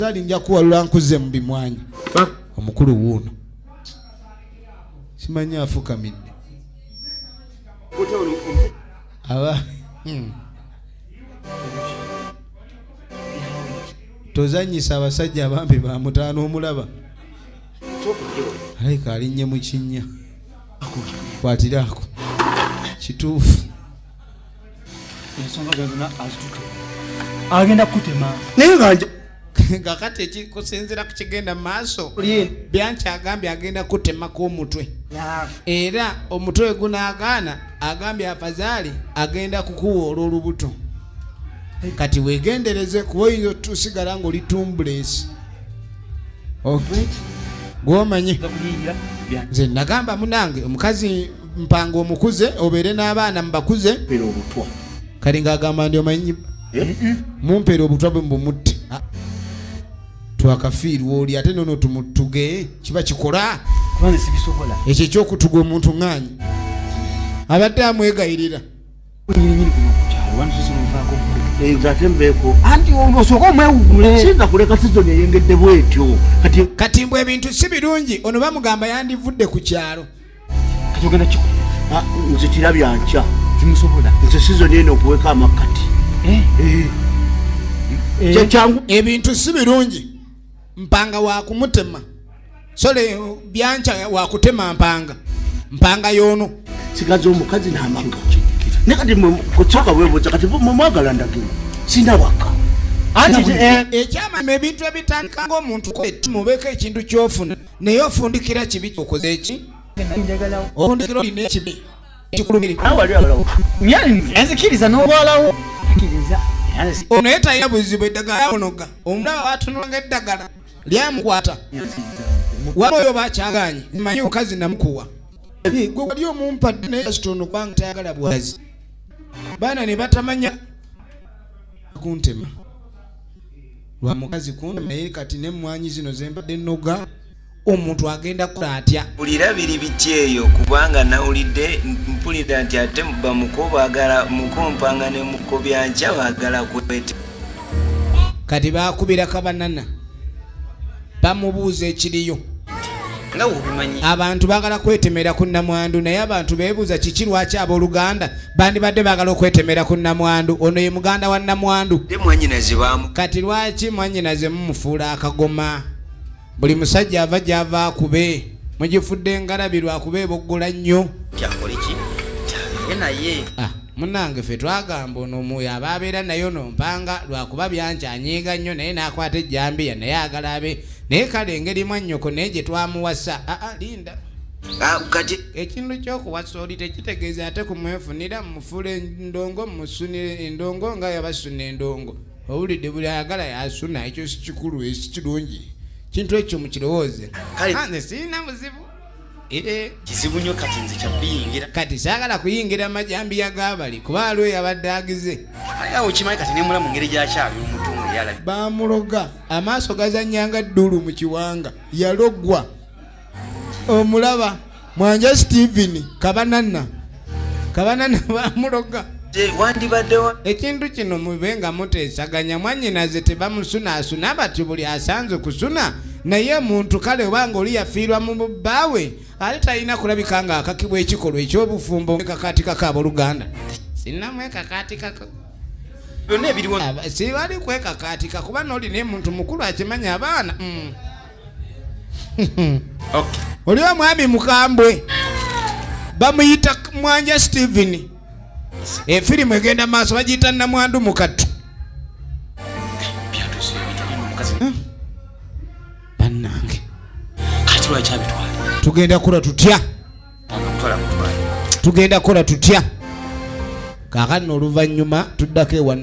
Zali nja kuwalula nkuze mu bimwanyi. Omukulu wuuno. Simanyi afukamidde. Aba. Tozanyisa abasajja abambi ba mutaano omulaba. Alika alinnye mu kinnya. Kwatiraako. Kituufu. Ensonga zonna azituke. Agenda kutema. Naye ng'anja kakati ekikusinziira ku kigenda mu maaso byanki agambye agenda kutemako omutwe era omutwe we gunaagaana agambye afazaali agenda kukuwoola olubuto kati weegendereze kuba oyinza otusigala ng'oli tumbuleesi gw'omanyi nze nagamba munange omukazi mpanga omukuze obeere n'abaana mubakuze kati ng'agamba ndi omanyi mumpeera obutwa bwe mbumutte twakafiirwa oli ate nono tumutuge kiba kikola ekyo ekyokutuga omuntu ŋŋaanyi abadde amwegayirira kati mbw ebintu si birungi ono bamugamba yandivudde ku kyalo nze kirabyanca nze sizoni eno okuweka amakati ebintu si birungi mpanga wa kumutema sole byanca wa kutema mpanga yono sigaze omukazi n'amaka nekati kutoka bwebuza kati mwagala ndagiro sina waka anti ekyama ebintu ebitandika ng'omuntu mubeka ekintu kyofuna naye ofundikira kibi kyokoze eki ofundikira olina ekibi enzikiriza n'obwalawo ono ye talina buzibu eddagala yawonoga omulaba watunulanga eddagala lyamukwata waba oyo bakyaganye manyi omukazi namukuwa gwe wali omumpadde naye kasitono kubanga tayagala bwazi baana ne batamanya kuntema lwa mukazi kuntema naye kati n'emmwanyi zino zembadde nnoga omuntu agenda kukola atya ulira biri biti eyo kubanga nawulidde mpulira nti ate bamuko baagala mukompanga ne muko byanca baagala kwete kati baakubira Kabanana bamubuuza ekiriyo nga wobimanyi abantu baagala kwetemera ku Namwandu naye abantu beebuuza kiki lwaki abooluganda bandibadde baagala okwetemera ku Namwandu ono ye muganda wa Namwandu mwannyinaze baamu kati lwaki mwannyinaze mumufuula akagoma buli musajja ava gy'ava akube mugifudde engalabirwa akube eboggola nnyo kyakoleki naye munange ffe twagamba ono omuyo aba abeera naye ono mpanga lwakuba byancanyiiga nnyo naye n'akwata ejjambiya naye agalabe naye kale engeri mwannyoko naye gye twamuwasa linda kati ekintu ky'okuwasa oli tekitegeeza ate kumwefunira mumufuula endongo mumusunire endongo nga yabasuna endongo owulidde buli ayagala yasuna ekyo si kikulu esi kirungi kintu ekyo mukirowooze nze sirina buzibu kizibu nnyo kati nze kyabiyingira kati saagala kuyingira amajambiya g'abali kuba aliwo yabadde agize awo kimanyi kati nemula mu ngeri gyakyali omutungo yalabi bamuloga amaaso gazanyanga ddulu mu kiwanga yalogwa omulaba Mwanja Steven Kabanana bamuloga wandibaddewa ekintu kino mube nga muteesaganya mwannyinaze tebamusunaasuna bati buli asanze kusuna naye muntu kale obanga oli yafiirwa mu bbaawe ali talina kulabika nga akakibwa ekikolwa eky'obufumbo kakatika k'abooluganda sinnamu ekakatika byonna ebiriwo sibali kwekakatika kuba n'olina muntu mukulu akimanya abaana oli omwami mukambwe bamuyita Mwanja Steven efirimu egenda maaso bagiyita Namwandu mu Kattu bannange kati lwakyabitwala tugenda kukola tutya kaakano oluvannyuma tuddako ewa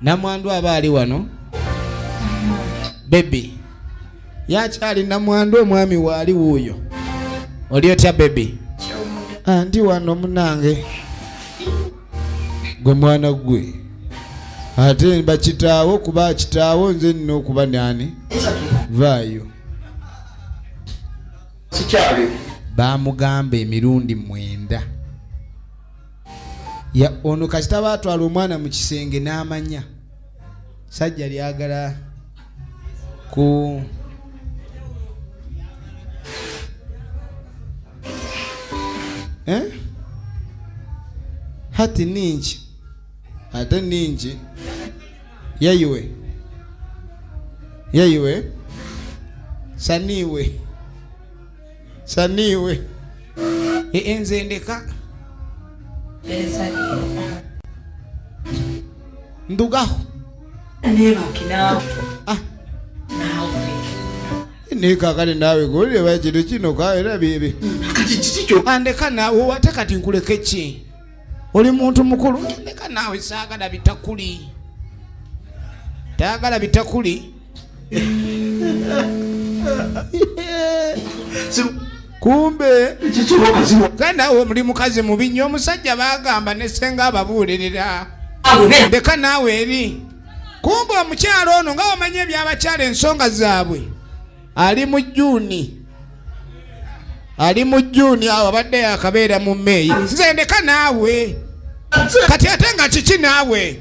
Namwandu aba ali wano bebi yakyali Namwandu omwami waali wuuyo oli otya bebi ndi wano munange gwe mwana gwe ate bakitaawo kuba kitaawo nze nina okuba nani vaayo sikyali bamugamba emirundi 9 ono kasita baatwala omwana mu kisenge n'amanya sajja lyagala ku hati ningi ate ningi yayiwe saniwe enze ndeka ndugaho nekakale nawe goleba kintu kino kaera bebe andeka nawe wate kati nkuleke ki oli muntu mukulu ndeka nawe saagala bitakuli taagala bitakuli kumbe kana nawe muli mukazi mubi nnyo omusajja bagamba nesenga ababuulirira ndeka nawe eri kumbe omukyalo ono nga wamanye ebyabakyala ensonga zaabwe ali mu Juni awo abadde yakabeera mu Meeyi nze ndeka naawe kati ate nga kiki naawe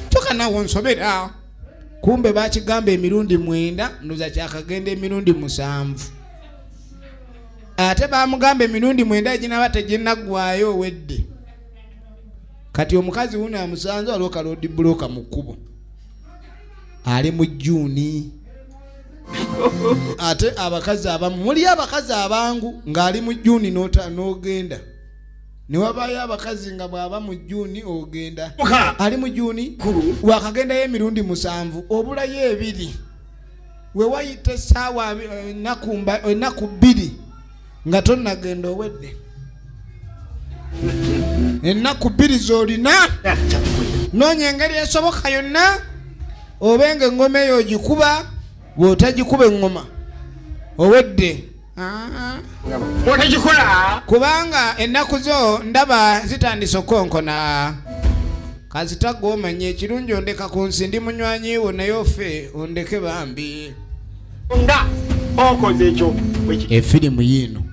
toka naawe onsobera kumbe bakigamba emirundi 9 ndoza kyakagenda emirundi 7 ate bamugamba emirundi 9 eginaba teginnaggwayo owedde kati omukazi wuno amusanze waliwo kalodi buloka mu kkubo ali mu Juni ate abakazi abamu muli abakazi abangu ng'ali mu Juni n'ogenda newabayo abakazi nga bw'aba mu Juni ogenda ali mu Juni wakagendayo emirundi 7 obulayo 2 we wayita essaawa ennaku 2 nga tonnagenda owedde ennaku 2 z'olina noonya engeri esoboka yonna obenga engoma eyo ogikuba bw'otagikuba engoma owedde kubanga ennaku zo ndaba zitandise okonkona kazitagwa omanye ekirungi ondeka ku nsi ndi munywanyi wo naye ofe ondeke bambi nga okoze ekyo efirimu yiino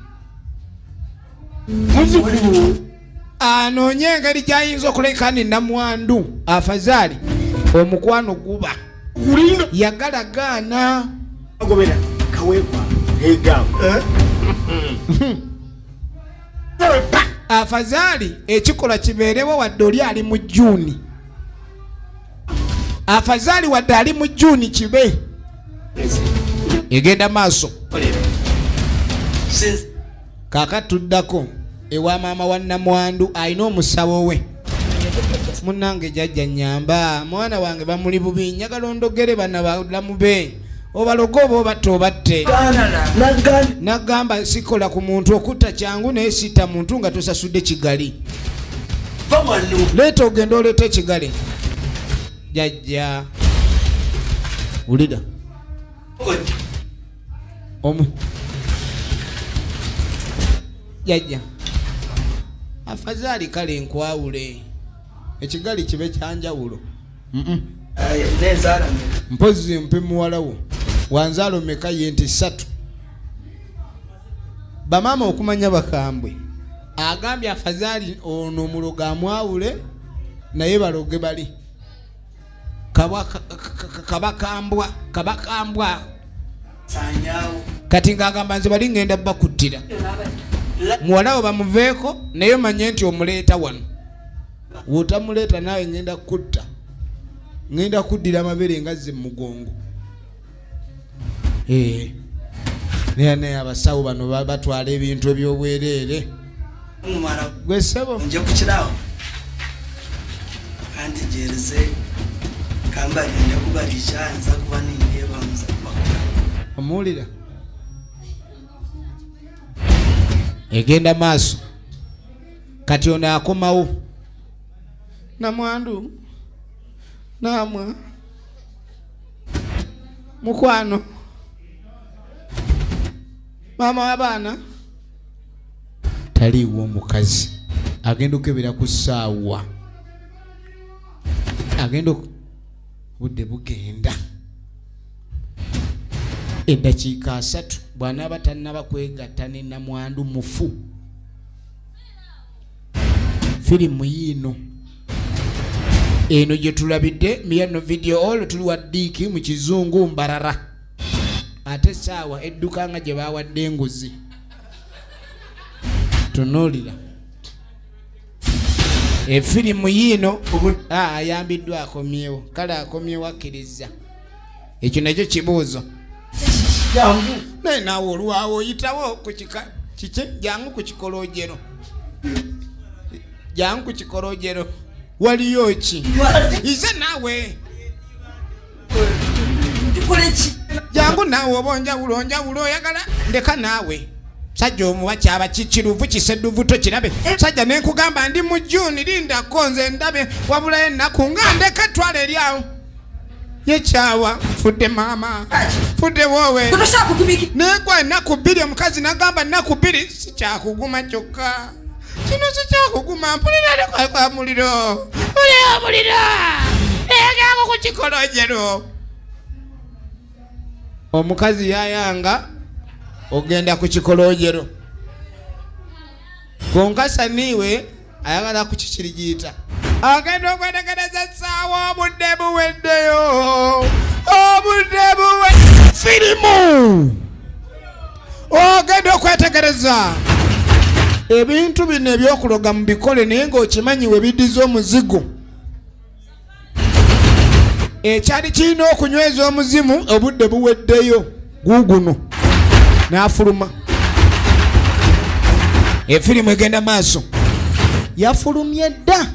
anoonye engeri gyayinza okuleka ni Namwandu afazaali omukwano guba yagalagaana agobera kaweekwa egamba afazaali ekikola kibeerewo wadde oli ali mu Juni afazaali wadde ali mu Juni kibe egenda maaso kakatuddako ewa maama wa Namwandu alina omusawo we munange jajja nyamba mwana wange bamuli bubi njagala ondogere bana balamu be obalogo oba obatta obatte nagamba sikola ku muntu okutta kyangu naye sitta muntu nga tosasudde kigali leeta ogenda oleeta ekigali jajja wulira jajja afazaali kale nkwawule ekigali kibe kyanjawulo mpozi mpe muwalawo wanzaalo meka ye nti 3 bamaama okumanya bakambwe agambye afazaali ono omulogo amwawule naye baloge bali kabakambwa kati ng'agamba nze bali ngenda bakuttira muwalawo bamuveeko naye manye nti omuleeta wano wotamuleeta nawe ngenda kuddira amabere ngazze mu mugongo naye abasawo bano batwala ebintu ebyobwereere gwe ssebo nje kukirawo kandi jereze kamba nje kubalisha nza kuba nindeeba muzakwa omuwulira egenda maaso kati ono akomawo Namwandu namwa mukwano maama w'abaana taliiwo omukazi agenda okebera ku ssaawa agenda budde bugenda eddakiika 3 bw'anaaba tannaba kwegatta ne Namwandu mufu firimu yiino eno gye tulabidde miyano video olwo tuli wa diiki mu kizungu mbarara ate saawa edduka nga gye bawadde enguzi tunuulira efirimu yiino ayambiddwa akomyewo kale akomyewo akkiriza ekyo nakyo kibuuzo naye naawe olwawo oyitawo ku kika kiki jangu ku kikolojero jangu ku kikolojero waliyo ki ize naawe jangu naawe oba onjawulo oyagala ndeka naawe sajja omuwa kyaba kikiruvu kisedduvu tokirabe sajja nenkugamba ndi mu June lindako nze ndabe wabula ennaku nga ndeka twala eryawo yekyawa fudde maama fudde woowe negwa ennaku bbiri omukazi nagamba ennaku bbiri sikyakuguma kyokka kino sikyakuguma mpulira kwa muliro ulira muliro eyagangu ku kikolojero omukazi yayanga ogenda ku kikolojero konkasa niwe ayagala ku kikirigiyita agenda okwetegereza essaawa obudde buweddeyo obudde buwedde firimu ogenda okwetegereza ebintu bino ebyokuloga mu bikole naye ng'okimanyi we biddiza omuzigo ekyali kirina okunyweza omuzimu obudde buweddeyo guguno n'afuluma efirimu egenda maaso yafulumye dda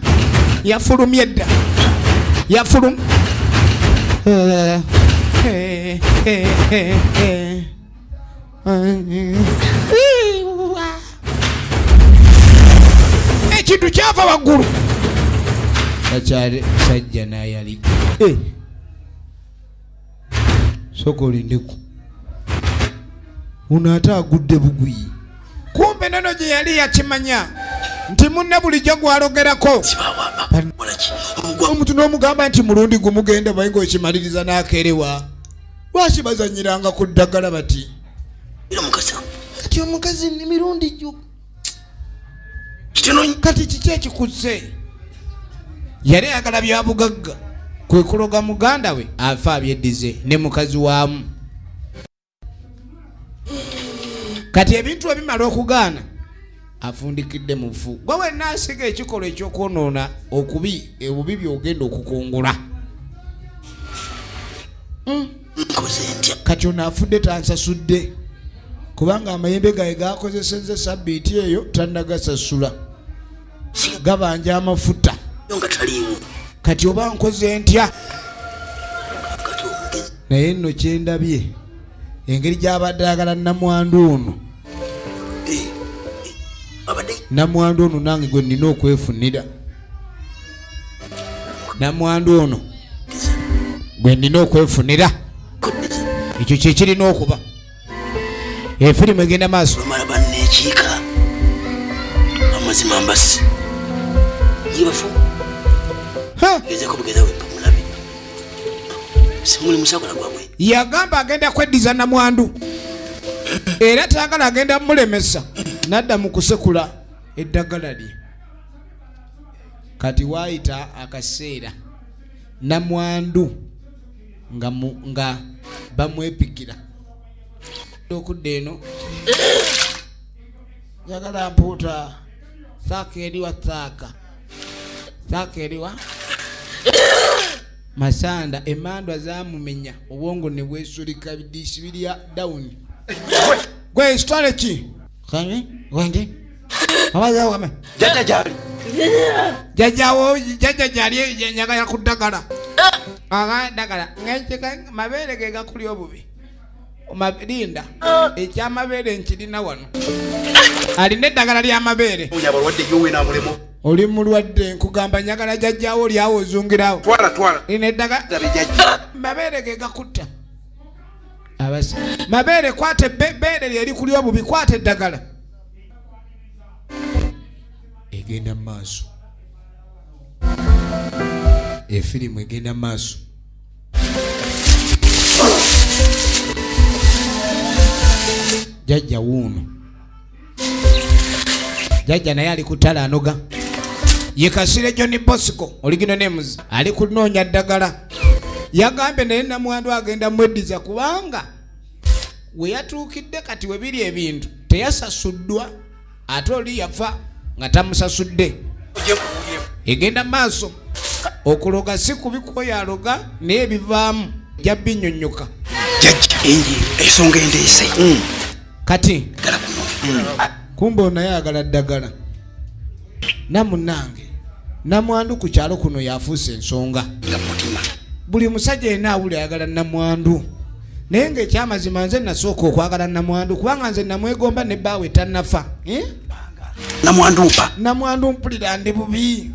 ekintu kyava waggulu akyali sajja nayali soka olindeku uno ate agudde bugwi kumbe nono gye yali yakimanya nti munne bulijjo gwalogerako omuntu n'omugamba nti mulundi gumugenda baye ng'okimaliriza n'akerewa lwaki bazanyiranga ku ddagala bati kati omukazi ni mirundi gyo kati kiki ekikusse yali ayagala bya bugagga kwe kuloga muganda we afa abyeddize ne mukazi waamu kati ebintu ebimala okugaana afundikidde mufu gwe wenna asiga ekikolwa ekyokwonoona obubi byogenda okukungula kati ono afudde tansasudde kubanga amayembe gaye gakozesezza sabbiiti eyo tannagasasula gabanja amafuta kati oba nkoze ntya naye nno kyendabye engeri gy'abadde agala Namwandu ono Namwandu ono nange gwe nina okwefunira Namwandu ono gwe nina okwefunira ekyo kyekirina okuba efirimu egenda maaso bannekiika amazima mbasi yibafu gezeko bugeza wempa mulabi simuli musakola gwabwe yagamba agenda kweddiza Namwandu era tayagala agenda mulemesa nadda mu kusekula eddagala lye kati waayita akaseera Namwandu nga bamwepikira okudda eno yagala mpuuta saaka eriwa saaka eriwa masanda emandwa zamumenya obwongo ne bwesulika bidiisi birya dawuni gwe kitwale ki kame wende abaza wame jajja gyali nyagala ku ddagala ddagala ngekika mabeere ge gakuli obubi linda ekyamabeere nkirina wano alina eddagala ly'amabeere oli mulwadde nkugamba nyagala jajjaawo olyawo ozungirawo lina eddagala mabeere ge gakutta abasi mabeere kwata beere lyeri kuli obubi kwata eddagala egenda maaso efirimu egenda maaso jajja wuuno jajja naye ali ku ttale anoga ye Kasire John Bosco original names ali kunoonya ddagala yagambye naye Namwandu agenda mweddiza kubanga we yatuukidde kati we biri ebintu teyasasuddwa ate oli yafa nga tamusasudde egenda maaso okuloga si kubi kuba yaloga naye ebivaamu jabbinyonnyoka Enji ensonga endeese. kati kumbe ono yayagala ddagala namunange Namwandu ku kyalo kuno yafuuse ensonga buli musajja yenna awuli ayagala Namwandu naye ng'ekyamazima nze nasooka okwagala Namwandu kubanga nze namwegomba ne bbaawe tannafa Namwandu mpulira ndi bubi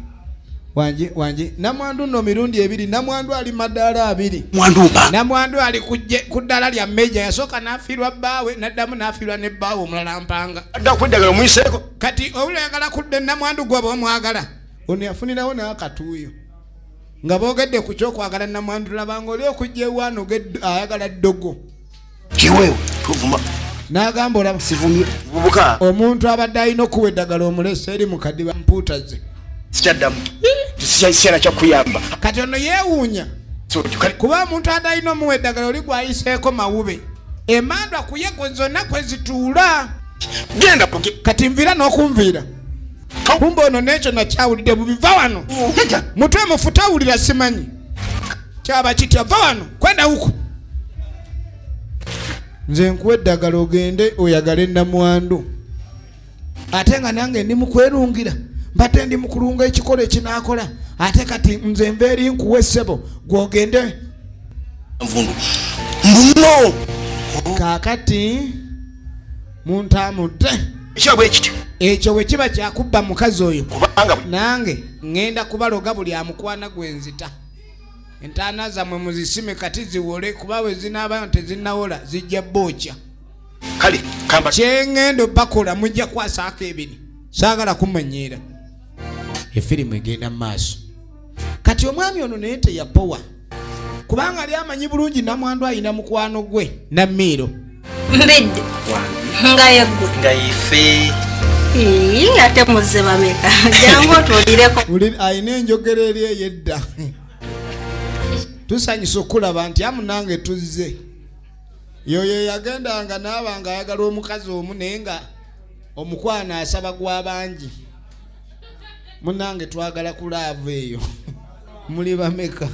wanji Namwandu nno mirundi ebiri Namwandu ali madaala 2 Namwandu ali ku ddala lya meja yasooka n'afiirwa bbaawe n'addamu n'afiirwa ne bbaawe omulala mpanga adda okweddagala muyiseeko kati oluyagala kudde Namwandu gwe omwagala ono yafunirawo n'akatuuyo nga boogedde ku kyokwagala Namwandu labanga oli okujja ewaano ayagala ddogo kiweewo tuvuma n'agamba olaba sivumye bubuka omuntu abadde alina okuwa eddagala omulesa eri mu kadiba mpuuta ze sikyaddamu sikyana kyakuyamba kati ono yeewuunya kuba omuntu adalina omuwa eddagala oli gwayiseeko mawube emandwa ku ye zonna kwe zituula genda kati nviira n'okunviira kumbe ono n'ekyo nakyawulidde bubiva wano mutwe mufuta awulira simanyi kyaba kitya va wano kwenda huko nze nkuwa eddagala ogende oyagale Namwandu ate nga nange ndi mukwerungira mbadde ndi mukulunga ekikolo ekinaakola ate kati nze mbeeri nkuwa essebo gwogende nvundu mbuno kaakati muntamudde ekyabwe ekityo ekyo bwe kiba kyakubba mukazi oyo kubanga nange ngenda kubaloga buli amukwana gwenzita entaana zammwe muzisime kati ziwole kuba we zinaabayo tezinnawola zijja bookya kale kamba kyengendo bakola mujja kwasaako ebiri saagala kumanyiira efirimu egenda mu maaso kati omwami ono naye teyapowa kubanga ali amanyi bulungi Namwandu ayina mukwano gwe Namiiro mbidde nga yeggwe nga ife ate muzze bameka jangu otulireko ayina enjogera eri eyedda tusanyusa okulaba nti amunange tuzze yoyo yagendanga naabanga ayagala omukazi omu naye nga omukwana asaba gw'abangi munange twagala kulaavu eyo muli bameka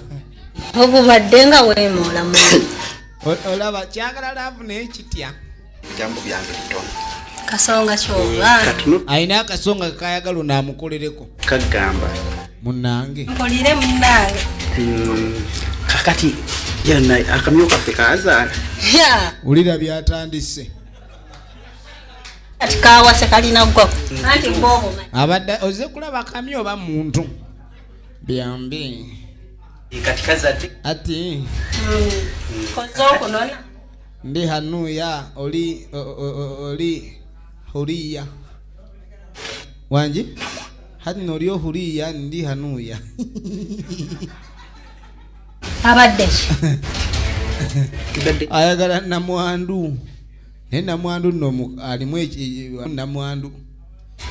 obubadde nga weemoola mu olaba kyagala laavu naye kitya jambo byange bitono kasonga kyoba ayina akasonga kakayagala onaamukolereko kagamba munange mpolire munange kakati yana akamyo kaffe kaazaala ulira byatandise kati kawase kalina gwo anti mbobo abadde oze kulaba akamyo oba muntu byambi kati kazadde ati kozokunona ndi hanuya oli huriya wanji hati noli huriya ndi hanuya abadde ayagala Namwandu ne Namwandu nno alimu Namwandu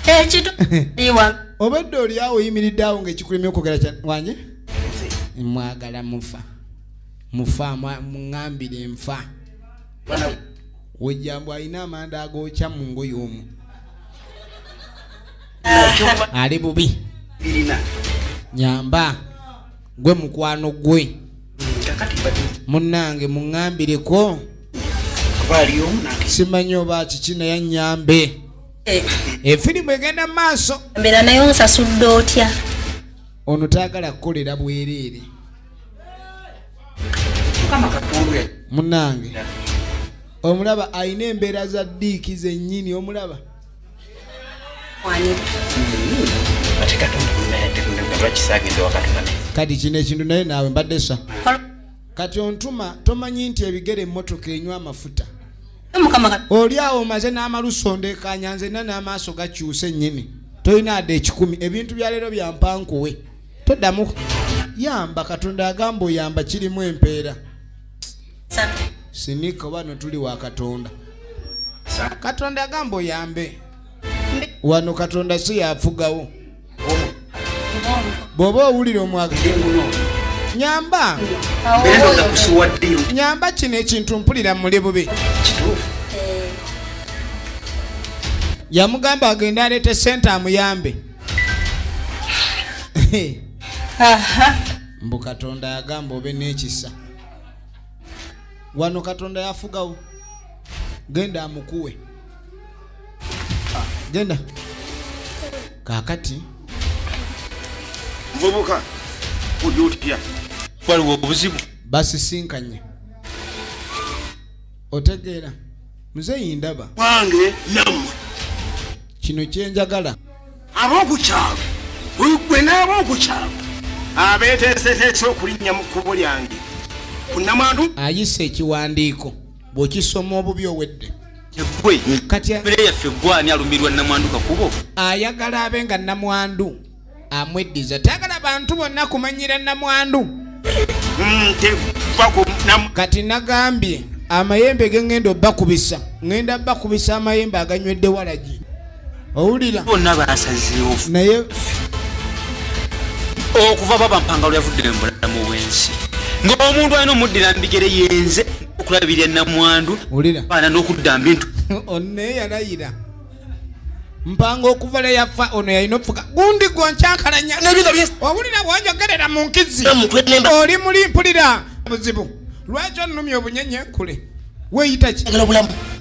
ekitu liwa obadde oli awo oyimiridde awo ng'ekikulemye okwogera wanje mwagala mufa muŋŋambire nfa wejjambo alina amanda agookya mu ngoye omwo ali bubi nyamba gwe mukwano gwe munnange muŋŋambireko simanyi oba kiki naye nnyambe efirimu egenda mu maaso mbeera naye onsasudde otya ono tayagala kukolera bwereere munnange omulaba ayina embeera za ddiiki zennyini omulaba kati kino ekintu naye naawe mbadde sa kati ontuma tomanyi nti ebigere emmotoka enywa amafuta oli awo omaze n'amalusondo ekanyanze na n'amaaso gakyuse ennyini tolina adde 10 ebintu bya leero byampankuwe toddamu yamba Katonda agamba oyamba kirimu empeera sinika wano tuli wa Katonda Katonda agamba oyambe wano Katonda si yafugawo bw'oba owulira omwagala nyamba nyamba kino ekintu mpulira muli bubi yamugamba agende aleete sente amuyambe mbu Katonda yagamba obe n'ekisa wano Katonda yafugawo genda amukuwe genda kakati mvubuka oli otya waliwo obuzibu basisinkanye otegeera muzeeyi ndaba wange nammwe kino kyenjagala ab'okukyalo gwe n'ab'okukyalo abeeteeseteese okulinnya mu kkubo lyange ku Namwandu ayisa ekiwandiiko bw'okisoma obubi owedde gwe kati mbere yaffe gwani alumbirwa Namwandu kakubo ayagala abe nga Namwandu amweddiza tayagala bantu bonna kumanyira Namwandu kati nagambye amayembe gengenda obbakubisa ngenda bakubisa amayembe aganywedde walagi owulira bonna basazeewo naye okuva baba mpangalo yavudde mu bulamu bw'ensi ng'omuntu alina omuddira mbigere yenze okulabirira Namwandu owulira baana n'okudda mbintu onne yalayira mpanga okuva le yafa ono yalina okufuka gundi gonkyankalanya owulira bwonjogerera mu nkizi oli muli mpulira buzibu lwaki onnumya obunyenye kule weeyita ki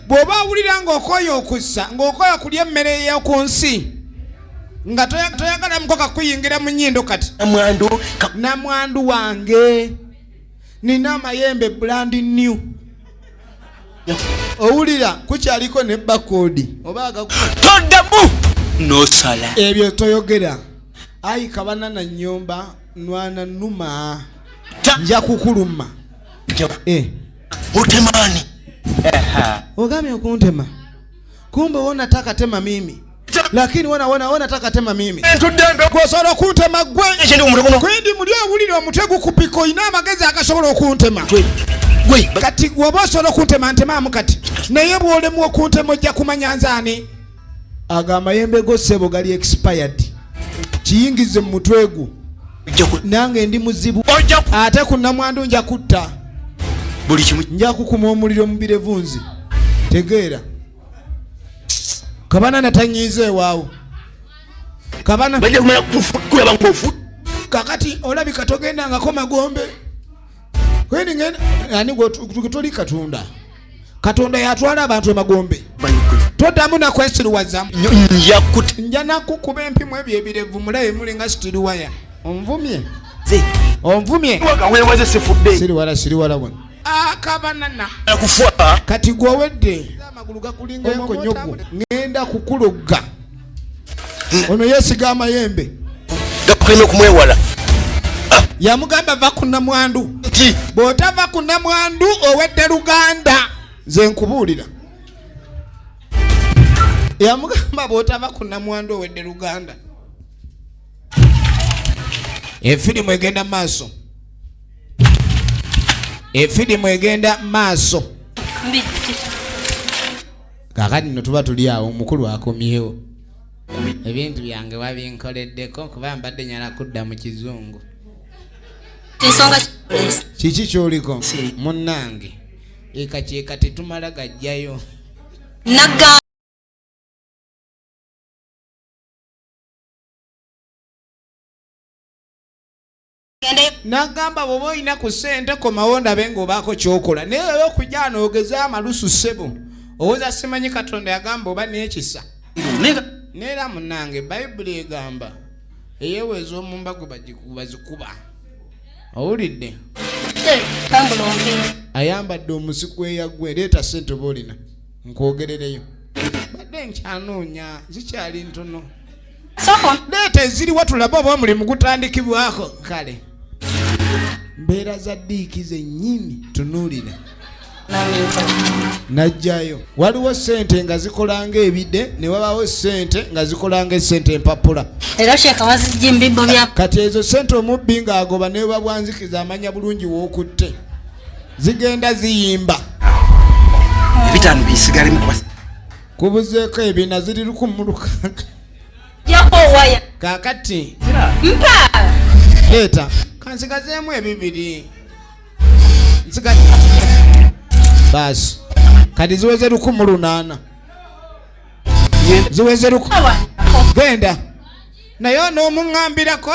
bw'oba owulira ng'okoya okussa ng'okoya okulya emmere ey'oku nsi nga toyagala mukoka kuyingira mu nnyindo kati Namwandu wange nina amayembe brand new owulira kukyaliko ne bakodi oba toddamu nosala ebyo toyogera ayi Kabanana nnyomba nwana numa nja kukuluma utemani ogambye okuntema kumbe wona taka tema mimi lakini wona taka tema mimi gwosobola okuntema gwe kwendi muli owulira omutwe gukupika ina amagezi agasobola okuntema kati woba osobola okuntema ntemaamu kati naye bwolemu okuntema ojja kumanya nzaani aga amayembe go ssebo gali expired kiyingize mu mutwe gwo nange ndi muzibu ate ku Namwandu nja kutta buli kimu nja kukuma omuliro mu birevunzi tegeera Kabanana tanyize waawo Kabana kakati olabika togenda nga koma gombe kweni ngenda ani gotuli Katonda yatwala abantu emagombe toddamu na kwesiruwaza nja nakukuba empimu ebyo ebirevu mulabe mulinga sitiriwaya onvumye siriwala wano Kabanana kati gwowedde amagulu gakulinga enkonyogwo ngenda kukulogga ono yesiga amayembe gakwena okumwewala yamugamba va ku Namwandu bw'otava ku Namwandu owedde Luganda nze nkubuulira yamugamba bw'otava ku Namwandu owedde Luganda efirimu egenda maaso kakati no tuba tuli awo omukulu akomyewo ebintu byange babinkoleddeko kuba mbadde nyala kudda mu kizungu kiki kyoliko munnange ekakyeka tetumala gajjayo nagamba bwoba olina ku ssente komawo ndabe ng'obaako kyokola naye oyo okujja noogeza amalusu ssebo owooza simanyi Katonda yagamba oba n'ekisa neera munnange Bayibuli egamba eyeeweza omumbago bazikuba owulidde ayambadde omusiku eyaggwe leeta ssente oba olina nkwogerereyo badde nkyanoonya zikyali ntono leeta eziriwa tulabe oba omulimu gutandikibwako kale mbeera za ddiiki zennyini tunuulira najjayo waliwo ssente nga zikolanga ebide ne wabaawo ssente nga zikolanga essente empapula era sheka wazijja embibbo bya kati ezo ssente omubbi ng'agoba ne babwanzikiza amanya bulungi w'okutte zigenda ziyimba ebitaano bisigalemu kubuzeeko ebina ziri 16 kakati Mpa. leta kansigazeemu ebibiri basi kati ziweze 108 ziweze genda naye onoomuŋŋambirako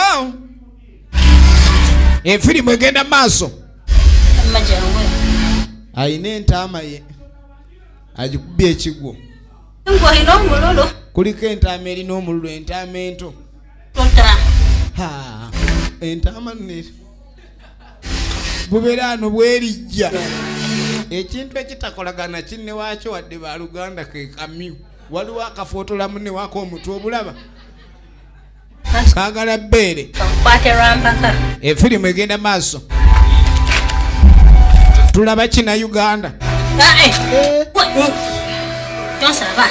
efirimu egenda maaso Majanwe. ayina entaama ye agikubye ekigwo Ngo hino mulolo. kuliko entaama erina omululu entaama ento Tota. entaama nne bubeera ano bwerijja ekintu ekitakolagana kinne waakyo wadde baluganda ke kamyu waliwo akafootola munne waako omutwe obulaba kaagala bbeere Kwate rampaka. efirimu egenda maaso tulaba kina Uganda Tonsaba.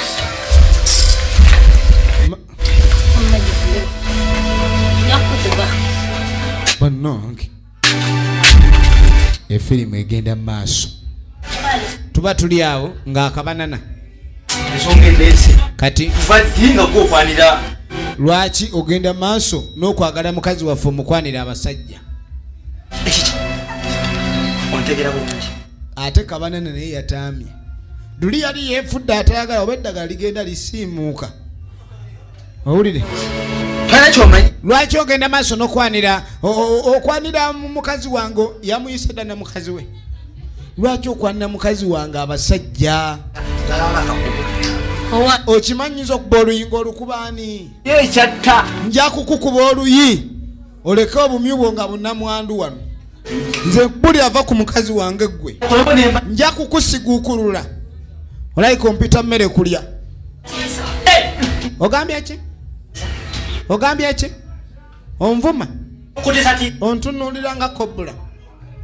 Yakutuba. bannange efirimu egenda maaso tuba tuli awo ng'akabanana ensonga endeese kati kuva ddi nga gwokwanira lwaki ogenda maaso n'okwagala mukazi waffe omukwanira abasajja ekiki ontegera bulungi ate kabanana naye yataamye luli yali yeefudde atayagala oba eddagala ligenda lisiimuuka owulire tolina kyomanyi lwaki ogenda maaso n'okwanira okwanira mukazi wange yamuyise dda na mukazi we lwaki okwanira mukazi wange abasajja okimanyiza okuba oluyinga olukubaani ekyatta nja kukukuba oluyi oleke obumyu bwo nga bunnamwandu wano nze buli ava ku mukazi wange gwe nja kukusiguukulula olayika ompita mmere kulya ogambye ki ogambye ki onvuma ontunuulira nga kobula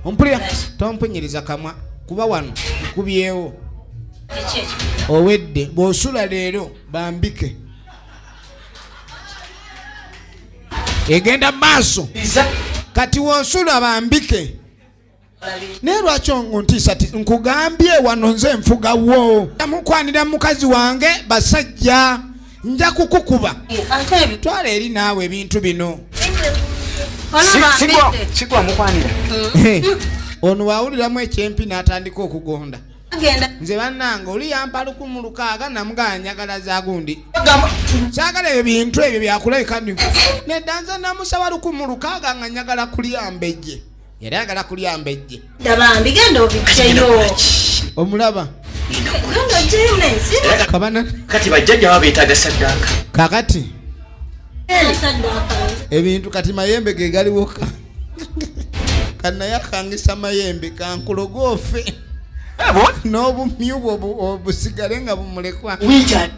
ompulira tompunyiriza kamwa kuba wano nkubyewo owedde bw'osula leero bambike egenda maaso kati w'osula bambike naye lwaki ontiisa ti nkugambye wano nze nfugawo mukwanira mukazi wange basajja nja kukukuba twala eri naawe ebintu bino sigwa mukwanira ono waawuliramu ekyempi n'atandika okugonda Agenda. nze bannange oli yampa 106 namugala njagala za gundi saagala ebyo bintu ebyo byakulabika nedda nze namusaba 106 nga njagala kulyamba ejje yali ayagala kulyamba ejje Dabambi genda obijjayo. omulaba Genda ojjayo nensi. Kabanana kati bajjajja babeetaaga saddaaka kakati Saddaaka. ebintu kati mayembe ge galiwoka kanayakangisa mayembe kankulogoofe n'obumyu bwo obusigale nga bumulekwa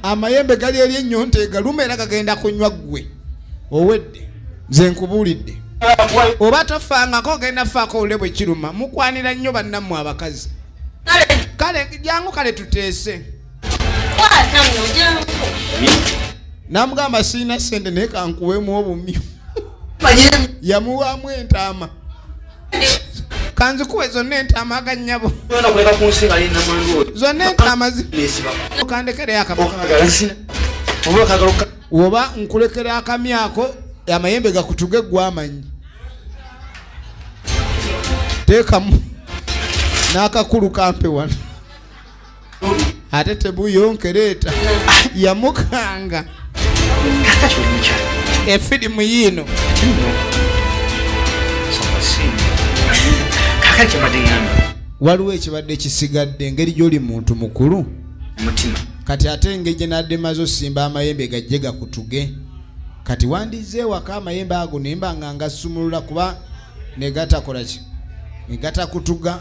amayembe gali eri ennyonta egaluma era gagenda kunywa ggwe owedde nze nkubuulidde oba tofangako ogenda faako owule bwe kiruma mukwanira nnyo bannammwe abakazi kale jangu kale tuteese Kwata mujangu. namugamba siina sente naye kankuweemu obumyu yamuwaamu entaama kanzikuwe zonna entaama aganyabo kuleka kunsinga ali namwandu oyo zonna entaama nesiba okandekereyo akamu okagala sina oba okagala oba nkulekera akamyako amayembe gakutuge gwamanyi teekamu n'akakulu kampe wano ate tebuyonkereeta yamukanga kakati oli mukyala efirimu yiino kakati kyembadde ngamba waliwo ekibadde kisigadde engeri gy'oli muntu mukulu omutima kati ate engeri gye nadde maze osimba amayembe gajje gakutuge kati wandize waka amayembe ago nemba nga ngasumulula kuba negatakola ki negatakutuga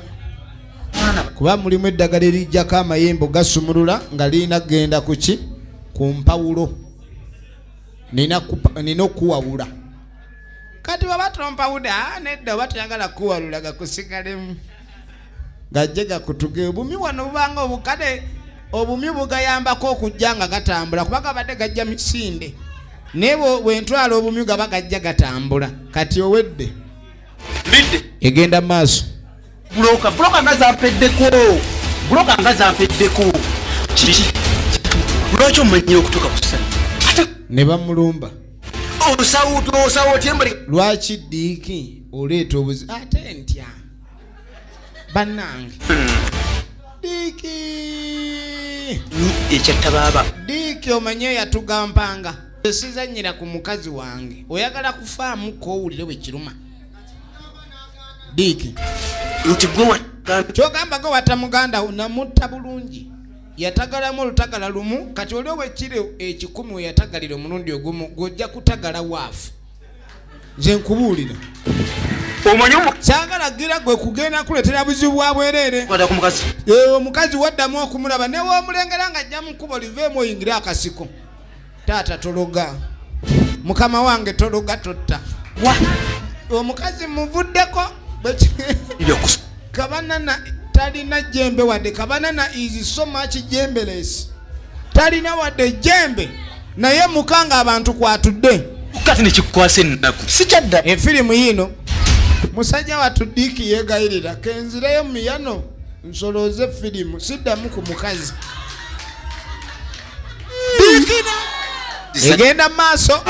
kuba mulimu eddagala erijjako amayembe gasumulula nga lirina kgenda kuki ku mpawulo nina okuwawula kati waba tompawuda nedda oba toyagala kuwalula gakusigalemu gajje gakutuge obumyu wano bubanga obukale obumyu bugayambako okujja nga gatambula kuba gabadde gajja misinde naye bwentwala obumyu gaba gajja gatambula kati owedde mbidde egenda maaso buloka nga zampeddeko kiki lwaki omanyire okutuuka ku ssala ne bamulumba osawo tembali lwaki Diiki oleeta obuzi ate ntya bannange Diiki ekyatta baba Diiki omanye yatugambanga esizanyira ku mukazi wange oyagala kufaamuko owulire bwe kiruma Diiki nti gwe kyogamba go wata muganda namutta bulungi yatagalamu olutagala lumu kati oli owekiri ekikumi we yatagalira omulundi ogumu gojja kutagala waafu nze nkubuulira kyagalagira gwe kugenda kuleetera buzibu bwa bwereere omukazi waddamu okumulaba newoomulengera nga ajja mukuba oliveemu oyingire akasiko taata tologa mukama wange tologa totta omukazi muvuddeko Kabanana talina jembe wadde Kabanana is so much jembeless talina wadde jembe naye mukanga abantu kwatudde kati nekikwase ennaku sikyadda efirimu yino musajja watu Diiki yegayirira kenzireyo miyano nsoloze firimu siddamu ku mukazi egenda maaso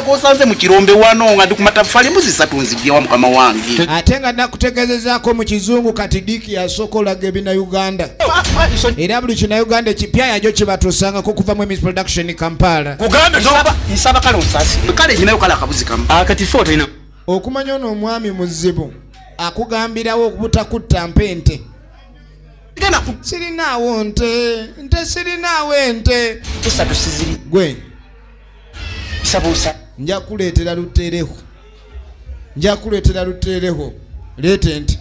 kosanze mu kirombe wano nga ndi ku matafali muzisatu nzibyewa mukama wange ate nga nakutegezezaako mu kizungu kati Diiki yasooka olaga ebina Uganda era buli kina Uganda ekipya yajo kibatuusangako kuva mu Miss Production Kampala nsaba kale onsasi kale nyinayo kale akabuzi kamu kati fo tolina okumanya ono omwami muzibu akugambirawo obutakutta mpente sirinaawo nte sirinaawo ente tusatu siziri gwe sabusa nja kuleetera luteereho leeta ente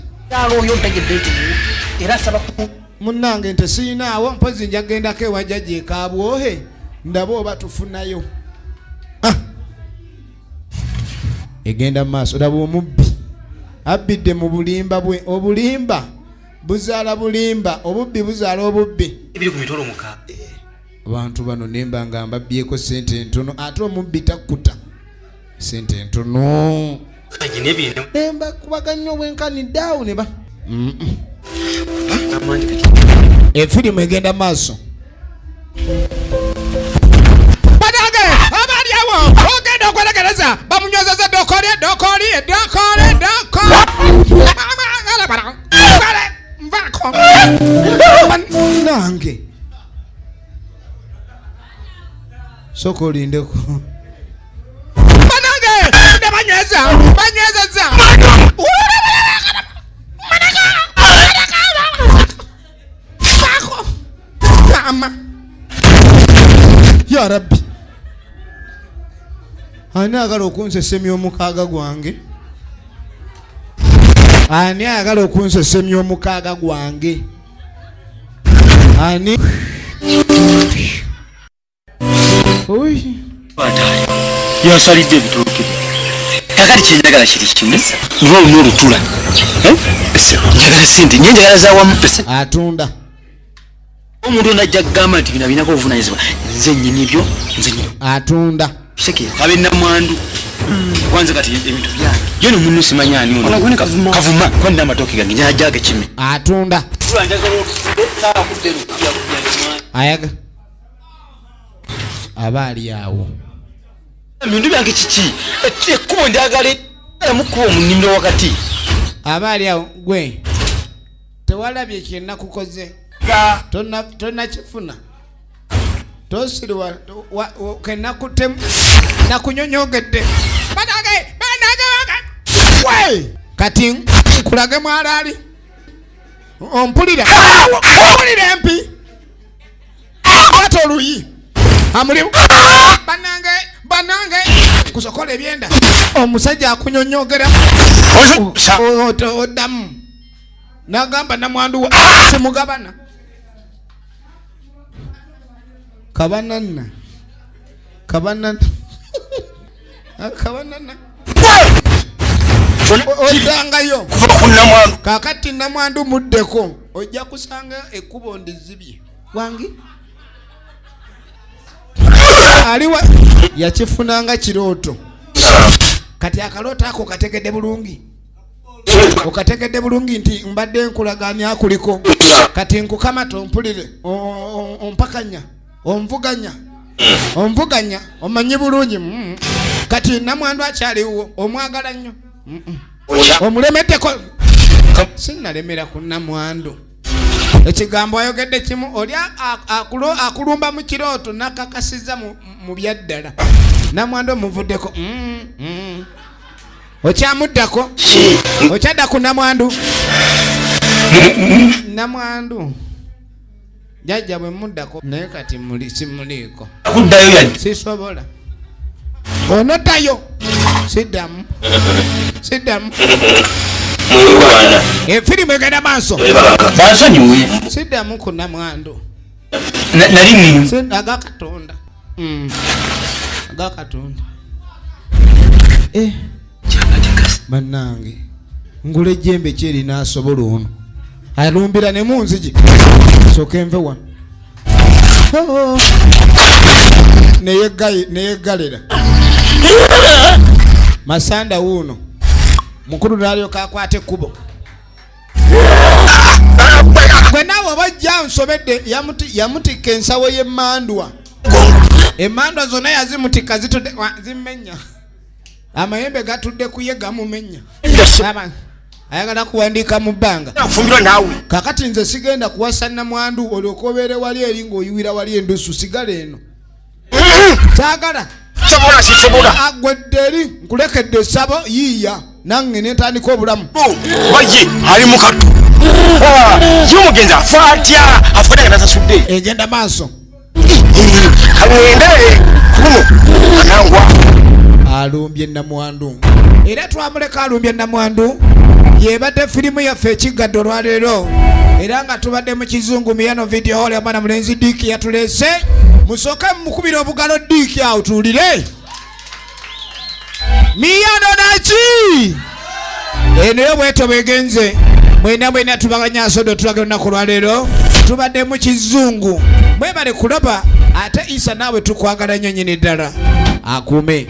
oyo ntegedde era saba munnange nte sirinaawo mpozi njagendako ewajja gyekaabwohe ndaba oba tufunayo egenda maaso laba omubbi abbidde mu bulimba bwe obulimba buzaala bulimba obubbi buzaala obubbi ebiri ku mitolo muka abantu bano nemba nga mbabbyeko sente ntono ate omubbi takkuta sente ntono nemba kubaganya obwenkanidde awo ne ba efirimu egenda maaso banage abalyawo ogenda okweregereza bamunyozeza dokoli nange soko olindeko banange banywezeza ya rabbi ani agala okunsesemya omukaaga gwange ani agala okunsesemya omukaaga gwange ani yasalidde ebitooke kakati kyenjagala kiri kimu ng'olina olutula njagala sente nye njagala zawamu atunda omuntu najja kugamba nti bino binako obuvunanyizibwa nze nnyini byo nze nnyini atunda sheke kabe namwandu kwanza kati ebintu byange yono munno simanya ani ono kavuma kwani n'amatooke gange nyajaga kime atunda ayaga abaali awo bintu byange kiki ekkubo njagala mukuba omunimiro wakati abaali awo gwe tewalabye kyenakukoze tonnakifuna tosiriwa kenakutemu nakunyonyogedde banage kati nkulage mwalaali ompulira empi ate oluyi amulimu banange kusokola ebyenda omusajja akunyonyogera oddamu nagamba namwandu simugabana Kabanana odangayo kakati namwandu muddeko ojja kusanga ekkubo ndizibye wangi aliwa yakifunanga kirooto kati akalooto ako kategedde bulungi okategedde bulungi nti mbadde nkulaganya kuliko kati nkukamata ompulire ompakanya onvuganya Omvuganya omanyi bulungi. Kati Namwandu akyaliwo omwagala nnyo. Omulemeddeko. Sinnalemera ku Namwandu. Ekigambo ayogedde kimu oli akulumba mu kirooto nakakasiza mu byaddala. Namwandu omuvuddeko. Okyamuddako? Okyadda ku Namwandu? Namwandu jajja bwe muddako naye kati simuliiko. Akuddayo yadde. Sisobola. Onoddayo. Siddamu. Firimu egenda maaso. Bansonyiwe. Siddamu ku Namwandu. Nali nini? Agakatonda. Agakatonda. Bannange ngula ejjembe kyeri n'asobola ono alumbira ne munzigi soka enve wano neyeggalera Masanda wuuno mukulu n'alyoka akwata ekkubo gwe naawe obajja nsobedde yamutikka ensawo y'emmandwa emmandwa zonna yazimutikka zitudde zimmenya amayembe gatudde kuye gamumenya ayagala kuwandiika mu bbanga kakati nze sigenda kuwasa Namwandu olyoka obeere wali eri ng'oyiwira wali endusu sigala eno kyagala agwedde eri nkulekedde essabo yiiya nange netandika obulamu waye ali mu Kattu y'omugenzi afa atya afudde nga tasasudde egenda maaso kalwende kuno anangwa alumbye Namwandu era twamuleka alumbye Namwandu yebadde firimu yaffe ekigadde olwaleero era nga tubadde mu kizungu miyano video hall amana mulenzi Diiki yatuleese musooke mukubira obugalo Diiki awo tuwulire miyano naki eno bweto bwegenze mwena tubaganya sodo tulage olunaku lwaleero tubadde mu kizungu mwebale kuloba ate Isa naawe tukwagala nnyo nnyini ddala akuume